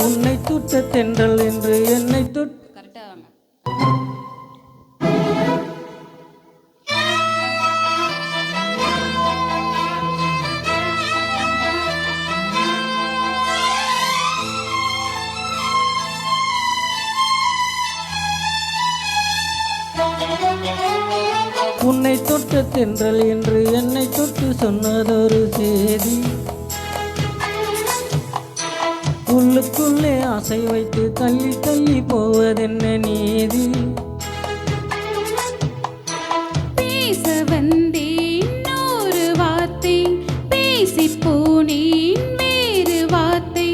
உன்னை தொட்ட தென்றல் என்று என்னை தொட்டு உன்னை தொட்ட தென்றல் என்று என்னை தொட்டு சொன்னதொரு செய்தி, உள்ளுக்குள்ளே ஆசை வைத்து தள்ளி தள்ளி போவதென்ன நீதி. பேச வந்தேன் ஒரு வார்த்தை, பேசி போனேன் வேறு வார்த்தை,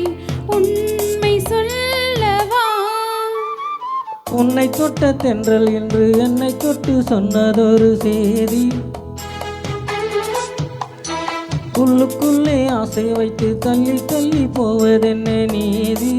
உண்மை சொல்லவா. உன்னை தொட்ட தென்றல் என்று என்னை தொட்டு சொன்னதொரு செய்தி, உள்ளுக்குள்ளே ஆசை வைத்து தள்ளி தள்ளி போவதென்ன நீதி.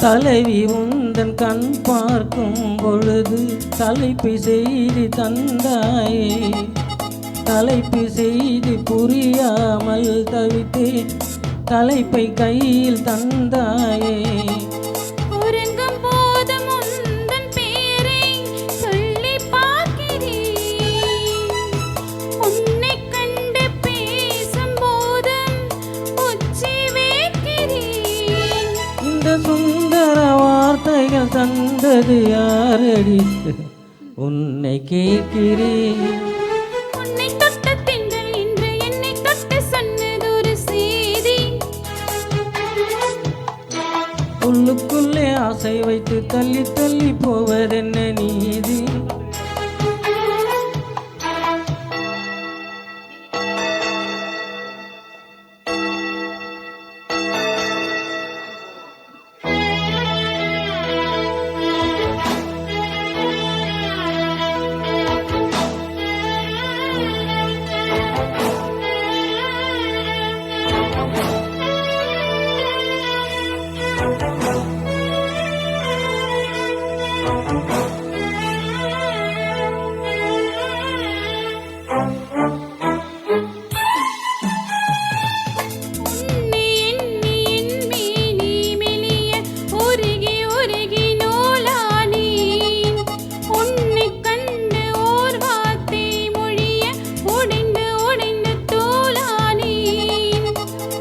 தலைவி உந்தன் கண் பார்க்கும் பொழுது தலைப்பு செய்தி தந்தாயே, தலைப்பு செய்தி புரியாமல் தவித்தே தலைப்பை கையில் தந்தாயே. உறங்கும் போதும் உந்தன் பேரை சொல்லி பார்க்கிறேன், உன்னை கண்டு பேசும் போதும் உச்சி வைக்கிறேன். இந்த சுந்தர வார்த்தைகள் தந்தது யாரடி உன்னை கேட்கிறேன். உன்னை தொட்ட தென்றல் என்று என்னை தொட்டு சொன்னதொரு செய்தி, உள்ளுக்குள்ளே ஆசை வைத்து தள்ளி தள்ளி போவதென்ன நீதி.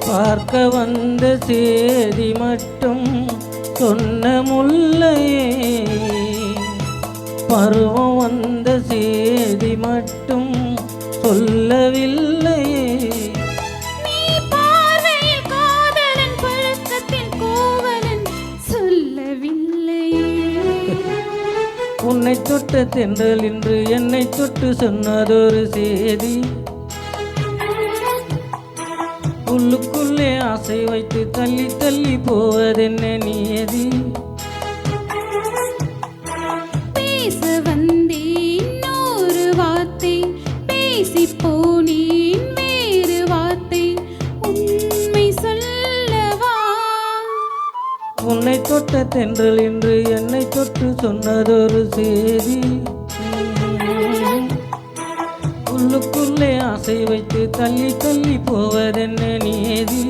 பார்க்க வந்த சேதி மட்டும் சொன்ன முல்லையே, பருவம் வந்த சேதி மட்டும் சொல்லவில்லையே. நீ பார்வையில் காதலன் பழக்கத்தில் கோவலன் சொல்லவில்லையே. உன்னை தொட்ட தென்றல் என்று என்னை தொட்டு சொன்னதொரு செய்தி, உள்ளுக்குள்ளே ஆசை வைத்து தள்ளி தள்ளி போவதென்ன நீதி. பேச வந்தேன் ஒரு வார்த்தை, பேசி போனேன் வேறு வார்த்தை, உண்மை சொல்லவா. உன்னை தொட்ட தென்றல் என்று என்னை தொட்டு சொன்னதொரு செய்தி, உள்ளுக்குள்ளே ஆசை வைத்து தள்ளி தள்ளி போவதென்ன நீதி.